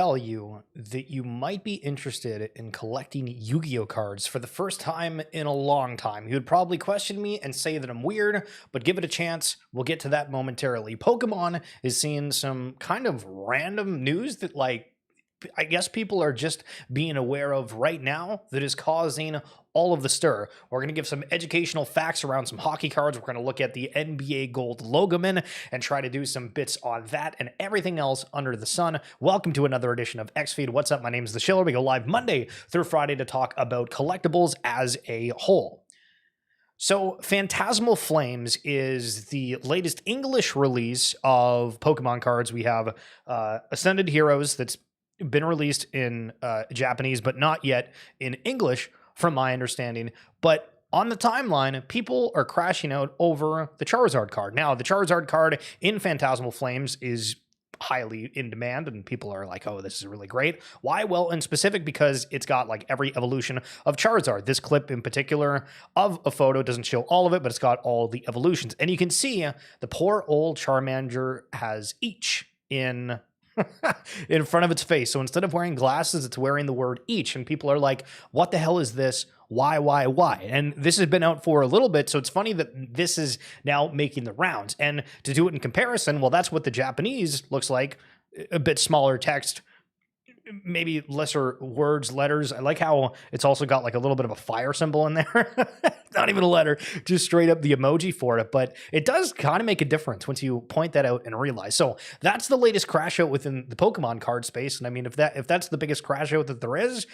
tell you that you might be interested in collecting Yu-Gi-Oh cards for the first time in a long time. You would probably question me and say that I'm weird, but give it a chance. We'll get to that momentarily. Pokemon is seeing some kind of random news that, like, I guess people are just being aware of right now that is causing all of the stir. We're going to give some educational facts around some hockey cards. We're going to look at the NBA Gold Logoman and try to do some bits on that and everything else under the sun. Welcome to another edition of X-Feed. What's up? My name is The Shiller. We go live Monday through Friday to talk about collectibles as a whole. So Phantasmal Flames is the latest English release of Pokemon cards. We have Ascended Heroes that's been released in Japanese, but not yet in English, from my understanding. But on the timeline, people are crashing out over the Charizard card. Now, the Charizard card in Phantasmal Flames is highly in demand, and people are like, oh, this is really great. Why? Well, in specific, because it's got like every evolution of Charizard. This clip in particular of a photo doesn't show all of it, but it's got all the evolutions. And you can see the poor old Charmander has each in front of its face. So instead of wearing glasses, it's wearing the word each. And people are like, what the hell is this? Why? And this has been out for a little bit. So it's funny that this is now making the rounds. And to do it in comparison, well, that's what the Japanese looks like. A bit smaller text, maybe lesser words, letters. I like how it's also got like a little bit of a fire symbol in there. Not even a letter, just straight up the emoji for it. But it does kind of make a difference once you point that out and realize. So that's the latest crash out within the Pokemon card space. And I mean, if that's the biggest crash out that there is,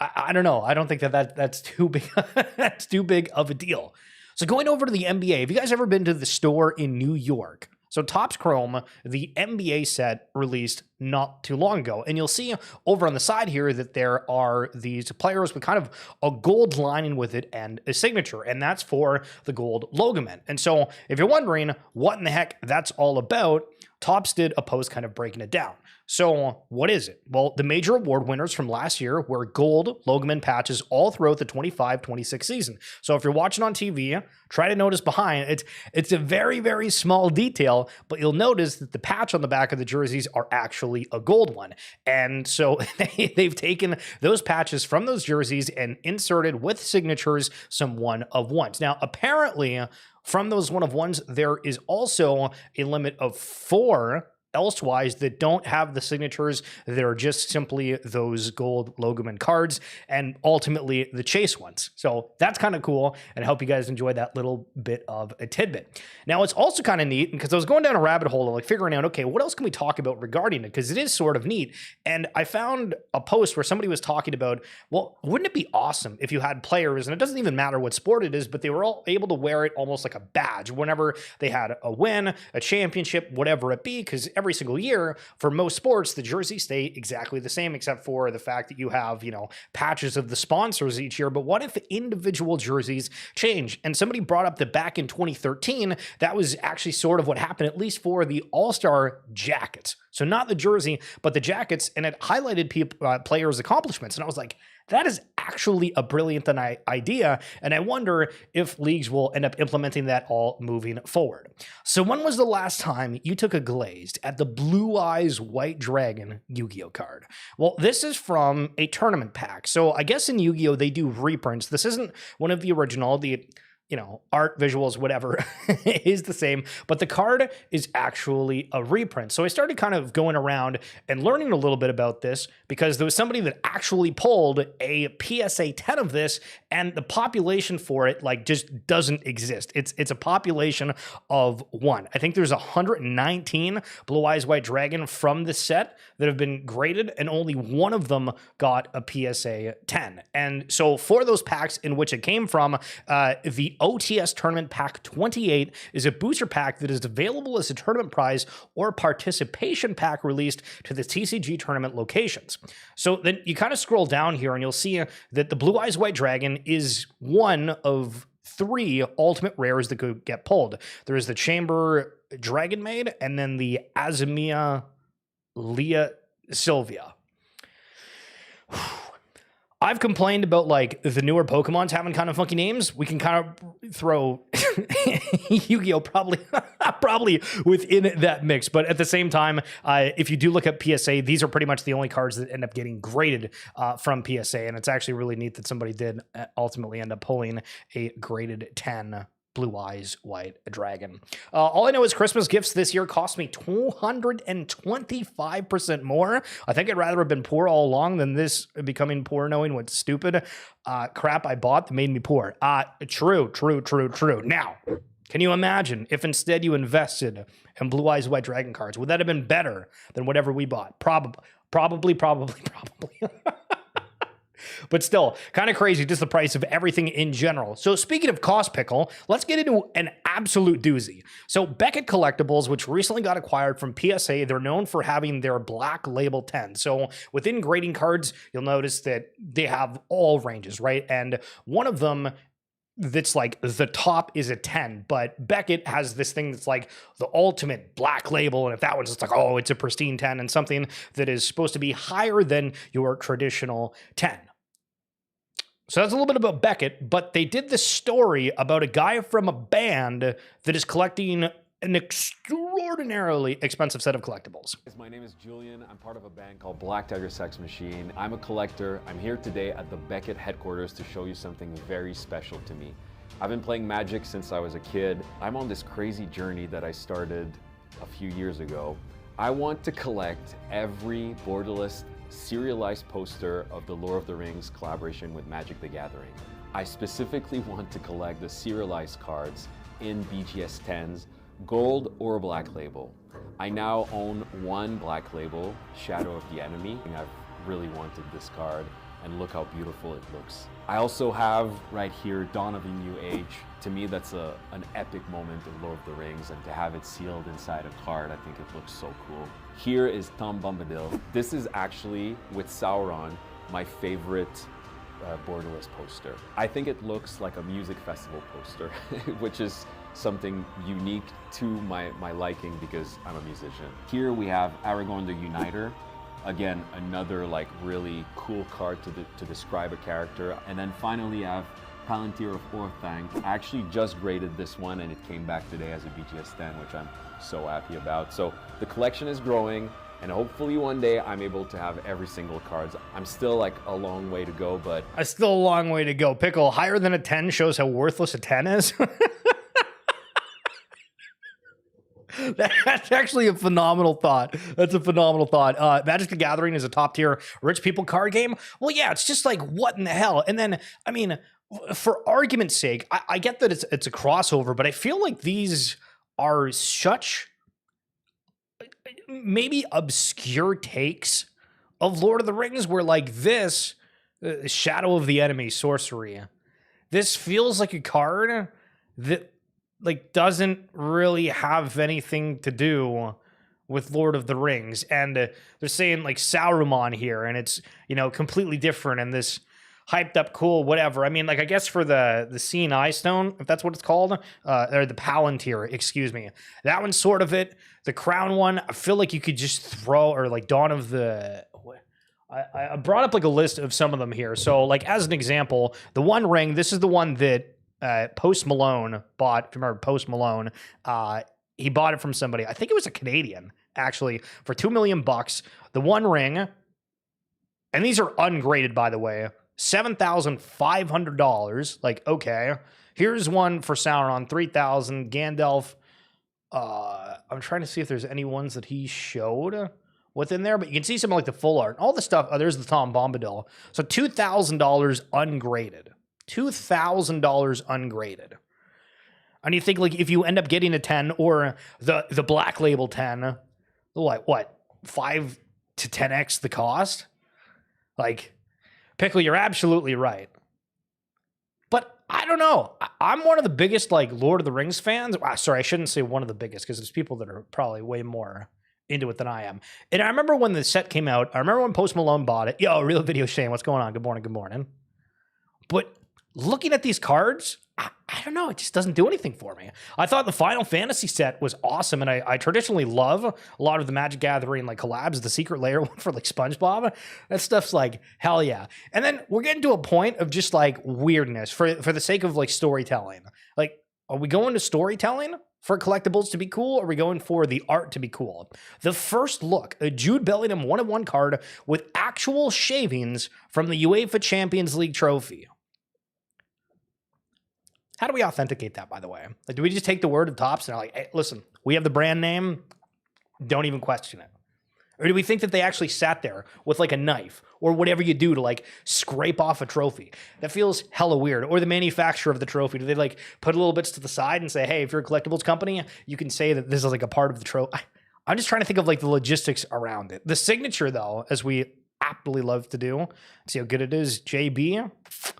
I don't know. I don't think that's too big. That's too big of a deal. So going over to the NBA, have you guys ever been to the store in New York? So Topps Chrome, the NBA set released not too long ago. And you'll see over on the side here that there are these players with kind of a gold lining with it and a signature. And that's for the Gold Logoman. And so if you're wondering what in the heck that's all about, Topps did a post kind of breaking it down. So what is it? Well, the major award winners from last year were gold Logoman patches all throughout the 25-26 season. So if you're watching on TV, try to notice behind. It's a very, very small detail, but you'll notice that the patch on the back of the jerseys are actually a gold one. And so they've taken those patches from those jerseys and inserted with signatures some one-of-ones. Now, apparently, from those one-of-ones, there is also a limit of 4 elsewise that don't have the signatures. They're just simply those gold Logoman cards and ultimately the chase ones. So that's kind of cool, and I hope you guys enjoyed that little bit of a tidbit. Now, it's also kind of neat because I was going down a rabbit hole of like figuring out, okay, what else can we talk about regarding it? Because it is sort of neat. And I found a post where somebody was talking about, well, wouldn't it be awesome if you had players, and it doesn't even matter what sport it is, but they were all able to wear it almost like a badge whenever they had a win, a championship, whatever it be, because every single year for most sports, the jerseys stay exactly the same, except for the fact that you have, patches of the sponsors each year. But what if individual jerseys change? And somebody brought up that back in 2013, that was actually sort of what happened, at least for the All-Star jackets. So not the jersey, but the jackets, and it highlighted players' accomplishments. And I was like, that is actually a brilliant idea, and I wonder if leagues will end up implementing that all moving forward. So when was the last time you took a glazed at the Blue Eyes White Dragon Yu-Gi-Oh card? Well, this is from a tournament pack. So I guess in Yu-Gi-Oh they do reprints. This isn't one of the original. The art, visuals, whatever is the same, but the card is actually a reprint. So I started kind of going around and learning a little bit about this because there was somebody that actually pulled a PSA 10 of this, and the population for it like just doesn't exist. It's a population of 1. I think there's 119 Blue Eyes White Dragon from the set that have been graded, and only one of them got a PSA 10. And so for those packs in which it came from, the OTS Tournament Pack 28 is a booster pack that is available as a tournament prize or participation pack released to the TCG tournament locations. So then you kind of scroll down here and you'll see that the Blue Eyes White Dragon is one of 3 ultimate rares that could get pulled. There is the Chamber Dragon Maid and then the Azumia Leah Sylvia. I've complained about like the newer Pokemons having kind of funky names. We can kind of throw Yu-Gi-Oh probably probably within that mix. But at the same time, if you do look at PSA, these are pretty much the only cards that end up getting graded from PSA. And it's actually really neat that somebody did ultimately end up pulling a graded 10 Blue Eyes White Dragon. All I know is Christmas gifts this year cost me 225% more. I think I'd rather have been poor all along than this becoming poor knowing what stupid crap I bought that made me poor. True. Now, can you imagine if instead you invested in Blue Eyes White Dragon cards? Would that have been better than whatever we bought? Probably. But still, kind of crazy, just the price of everything in general. So speaking of cost pickle, let's get into an absolute doozy. So Beckett Collectibles, which recently got acquired from PSA, they're known for having their Black Label 10. So within grading cards, you'll notice that they have all ranges, right? And one of them that's like the top is a 10, but Beckett has this thing that's like the ultimate Black Label, and if that one's just like, oh, it's a pristine 10, and something that is supposed to be higher than your traditional 10. So that's a little bit about Beckett, but they did this story about a guy from a band that is collecting an extraordinarily expensive set of collectibles. My name is Julian. I'm part of a band called Black Tiger Sex Machine. I'm a collector. I'm here today at the Beckett headquarters to show you something very special to me. I've been playing Magic since I was a kid. I'm on this crazy journey that I started a few years ago. I want to collect every borderless serialized poster of the Lord of the Rings collaboration with Magic the Gathering. I specifically want to collect the serialized cards in BGS 10s, gold or Black Label. I now own one Black Label, Shadow of the Enemy. I've really wanted this card, and look how beautiful it looks. I also have right here Dawn of a New Age. To me, that's an epic moment in Lord of the Rings, and to have it sealed inside a card, I think it looks so cool. Here is Tom Bombadil. This is actually, with Sauron, my favorite borderless poster. I think it looks like a music festival poster, which is something unique to my liking because I'm a musician. Here we have Aragorn the Uniter. Again, another like really cool card to describe a character. And then finally I have Palantir of Orthanc. I actually just graded this one and it came back today as a BGS 10, which I'm so happy about. So the collection is growing, and hopefully one day I'm able to have every single cards. I'm still like a long way to go, but... Still a long way to go. Pickle, higher than a 10 shows how worthless a 10 is. That's actually a phenomenal thought. That's a phenomenal thought. Magic the Gathering is a top tier rich people card game. Well, yeah, it's just like, what in the hell? And then, I mean, for argument's sake, I get that it's a crossover, but I feel like these are such maybe obscure takes of Lord of the Rings where like this, Shadow of the Enemy sorcery, this feels like a card that like doesn't really have anything to do with Lord of the Rings. And they're saying like Saruman here, and it's, you know, completely different and this hyped up cool whatever. I mean, like, I guess for the Seeing Eye Stone, if that's what it's called, or the Palantir, excuse me, that one's sort of it. The Crown one, I feel like you could just throw, or like Dawn of the... I brought up like a list of some of them here. So like as an example, the One Ring, this is the one that Post Malone bought. If you remember Post Malone, he bought it from somebody. I think it was a Canadian, actually, for $2 million. The One Ring, and these are ungraded, by the way, $7,500. Like, okay, here's one for Sauron, $3,000. Gandalf. I'm trying to see if there's any ones that he showed within there, but you can see some like the full art, all the stuff. Oh, there's the Tom Bombadil. So $2,000 ungraded. $2,000 ungraded. And you think like if you end up getting a 10 or the Black Label 10, what 5 to 10x the cost? Like, Pickle, you're absolutely right. But I don't know. I'm one of the biggest like Lord of the Rings fans. Sorry, I shouldn't say one of the biggest because there's people that are probably way more into it than I am. And I remember when the set came out. I remember when Post Malone bought it. Yo, Real Video Shane, what's going on? Good morning, good morning. But looking at these cards, I don't know. It just doesn't do anything for me. I thought the Final Fantasy set was awesome, and I traditionally love a lot of the Magic Gathering like collabs. The Secret Lair one for like SpongeBob, that stuff's like hell yeah. And then we're getting to a point of just like weirdness for the sake of like storytelling. Like, are we going to storytelling? for collectibles to be cool? Or are we going for the art to be cool? The first look, a Jude Bellingham 1-of-1 card with actual shavings from the UEFA Champions League trophy. How do we authenticate that, by the way? Like, do we just take the word of Topps and are like, hey, listen, we have the brand name, don't even question it? Or do we think that they actually sat there with like a knife or whatever you do to like scrape off a trophy? That feels hella weird. Or the manufacturer of the trophy, do they like put a little bits to the side and say, hey, if you're a collectibles company, you can say that this is like a part of the trophy? I'm just trying to think of like the logistics around it. The signature though, as we aptly love to do, see how good it is, JB, it's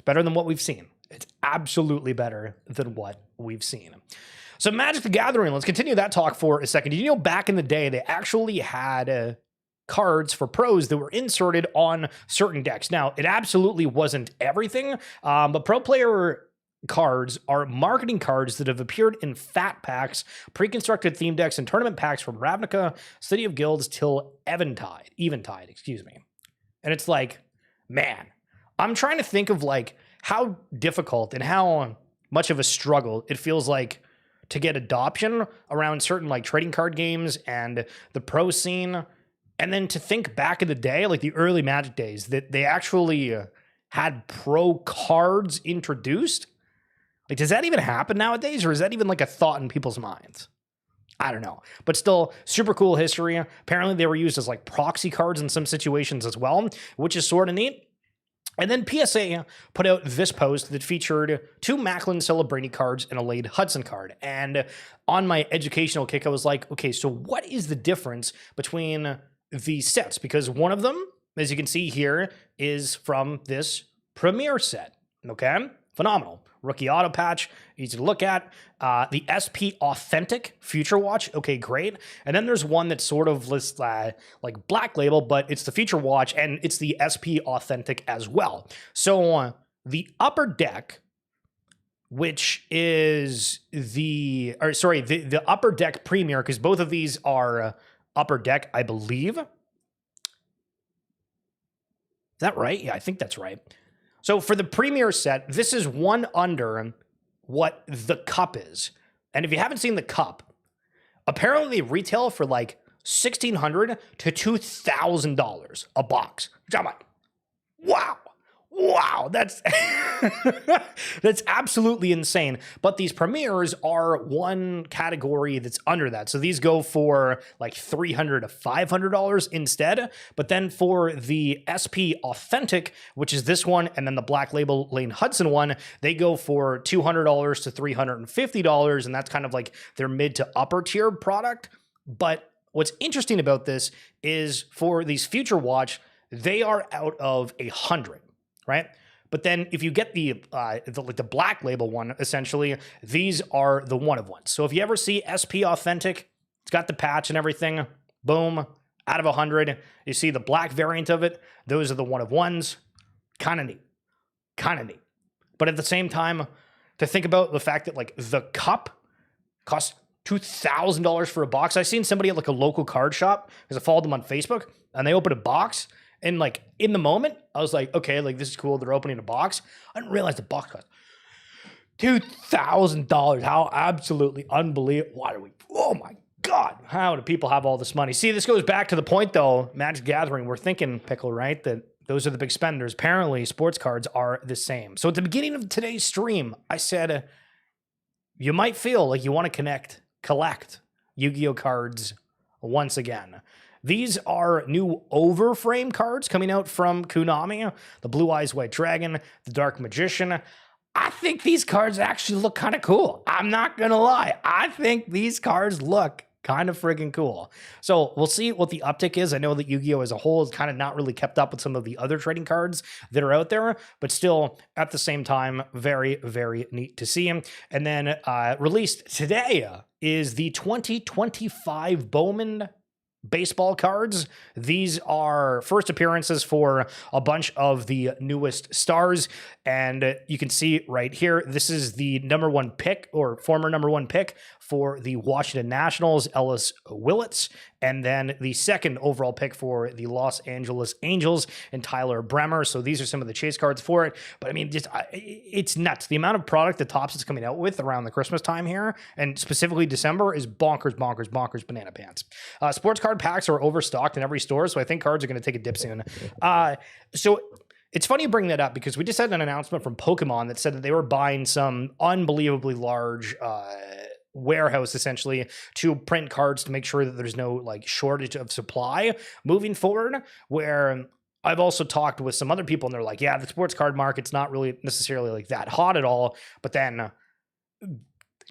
better than what we've seen. It's absolutely better than what we've seen. So Magic the Gathering, let's continue that talk for a second. Did you know back in the day, they actually had cards for pros that were inserted on certain decks? Now, it absolutely wasn't everything, but pro player cards are marketing cards that have appeared in fat packs, pre-constructed theme decks, and tournament packs from Ravnica, City of Guilds, till Eventide, excuse me. And it's like, man, I'm trying to think of like how difficult and how much of a struggle it feels like to get adoption around certain like trading card games and the pro scene. And then to think back in the day, like the early Magic days, that they actually had pro cards introduced. Like, does that even happen nowadays? Or is that even like a thought in people's minds? I don't know, but still super cool history. Apparently they were used as like proxy cards in some situations as well, which is sort of neat. And then PSA put out this post that featured 2 Macklin Celebrity cards and a Lade Hudson card. And on my educational kick, I was like, okay, so what is the difference between these sets? Because one of them, as you can see here, is from this Premier set. Okay, phenomenal. Rookie auto patch, easy to look at. The SP Authentic Future Watch, okay, great. And then there's one that's sort of like Black Label, but it's the Future Watch and it's the SP Authentic as well. So the upper deck, which is the upper deck Premier, because both of these are upper deck, I believe. Is that right? Yeah, I think that's right. So for the Premier set, this is one under what the Cup is. And if you haven't seen the Cup, apparently they retail for like $1,600 to $2,000 a box. Which I'm like, wow, that's that's absolutely insane. But these Premiers are one category that's under that. So these go for like $300 to $500 instead. But then for the SP Authentic, which is this one, and then the Black Label Lane Hudson one, they go for $200 to $350, and that's kind of like their mid to upper tier product. But what's interesting about this is for these Future Watch, they are out of 100. Right? But then if you get the Black Label one, essentially, these are the one-of-ones. So if you ever see SP Authentic, it's got the patch and everything, boom, out of 100. You see the black variant of it, those are the one-of-ones. Kind of neat. But at the same time, to think about the fact that like the Cup costs $2,000 for a box. I seen somebody at like a local card shop, because I followed them on Facebook, and they opened a box. And like in the moment, I was like, okay, like this is cool. They're opening a box. I didn't realize the box cost $2,000. How absolutely unbelievable. Why do we? Oh my God. How do people have all this money? See, this goes back to the point though, Magic Gathering. We're thinking, Pickle, right? That those are the big spenders. Apparently, sports cards are the same. So at the beginning of today's stream, I said, you might feel like you want to collect Yu-Gi-Oh cards once again. These are new overframe cards coming out from Konami, the Blue Eyes White Dragon, the Dark Magician. I think these cards actually look kind of cool. I'm not going to lie. I think these cards look kind of friggin' cool. So we'll see what the uptick is. I know that Yu-Gi-Oh as a whole has kind of not really kept up with some of the other trading cards that are out there, but still at the same time, very, very neat to see. And then released today is the 2025 Bowman Baseball cards. These are first appearances for a bunch of the newest stars, and you can see right here, this is the number 1 pick or former number 1 pick for the Washington Nationals, Ellis Willits, and then the second overall pick for the Los Angeles Angels and Tyler Bremer. So these are some of the chase cards for it. But I mean, just it's nuts. The amount of product that Topps is coming out with around the Christmas time here, and specifically December, is bonkers, bonkers, bonkers, banana pants. Sports card packs are overstocked in every store, so I think cards are going to take a dip soon. So it's funny you bring that up because we just had an announcement from Pokemon that said that they were buying some unbelievably large warehouse essentially to print cards to make sure that there's no like shortage of supply moving forward, where I've also talked with some other people and they're like, yeah, the sports card market's not really necessarily like that hot at all. But then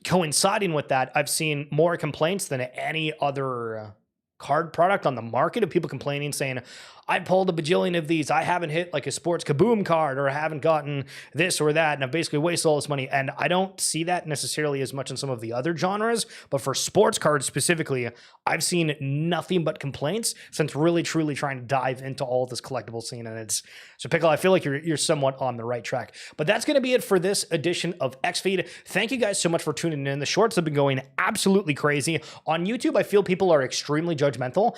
coinciding with that, I've seen more complaints than any other card product on the market of people complaining, saying, I pulled a bajillion of these. I haven't hit like a sports kaboom card, or I haven't gotten this or that, and I've basically wasted all this money. And I don't see that necessarily as much in some of the other genres, but for sports cards specifically, I've seen nothing but complaints since really truly trying to dive into all this collectible scene. And it's so, Pickle, I feel like you're somewhat on the right track. But that's going to be it for this edition of XFeed. Thank you guys so much for tuning in. The shorts have been going absolutely crazy on YouTube. I feel people are extremely judgmental.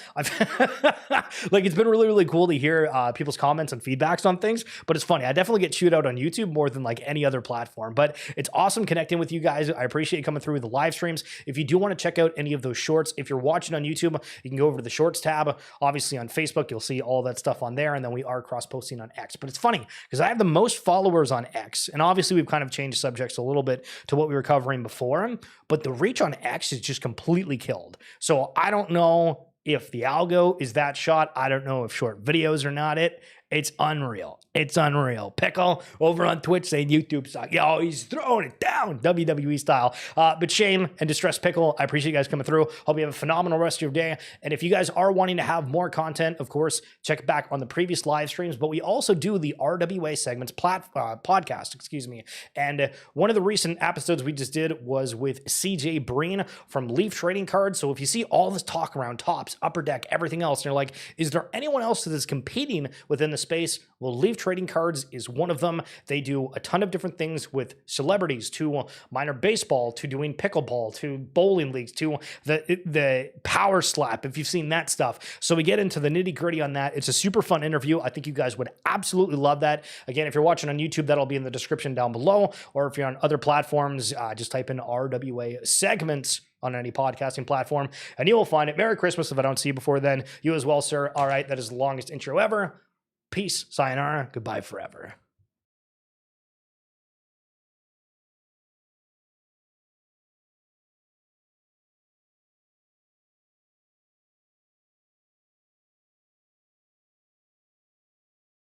Like, it's been really cool to hear people's comments and feedbacks on things, but it's funny. I definitely get chewed out on YouTube more than like any other platform, but it's awesome connecting with you guys. I appreciate you coming through with the live streams. If you do want to check out any of those shorts, if you're watching on YouTube, you can go over to the shorts tab. Obviously on Facebook, you'll see all that stuff on there, and then we are cross-posting on X. But it's funny because I have the most followers on X, and obviously we've kind of changed subjects a little bit to what we were covering before, but the reach on X is just completely killed. So I don't know if the algo is that shot. I don't know if short videos are not it. It's unreal. It's unreal. Pickle over on Twitch saying YouTube sucks. Yo, he's throwing it down WWE style. But Shane and Distressed Pickle, I appreciate you guys coming through. Hope you have a phenomenal rest of your day. And if you guys are wanting to have more content, of course, check back on the previous live streams. But we also do the RWA SegMints podcast, excuse me. And one of the recent episodes we just did was with CJ Breen from Leaf Trading Cards. So if you see all this talk around Topps, Upper Deck, everything else, and you're like, is there anyone else that is competing within the space? Well, Leaf Trading Cards is one of them. They do a ton of different things with celebrities, to minor baseball, to doing pickleball, to bowling leagues, to the power slap, if you've seen that stuff. So we get into the nitty gritty on that. It's a super fun interview. I think you guys would absolutely love that. Again, if you're watching on YouTube, that'll be in the description down below. Or if you're on other platforms, just type in RWA SegMints on any podcasting platform, and you will find it. Merry Christmas if I don't see you before then. You as well, sir. All right, that is the longest intro ever. Peace, sayonara, goodbye forever.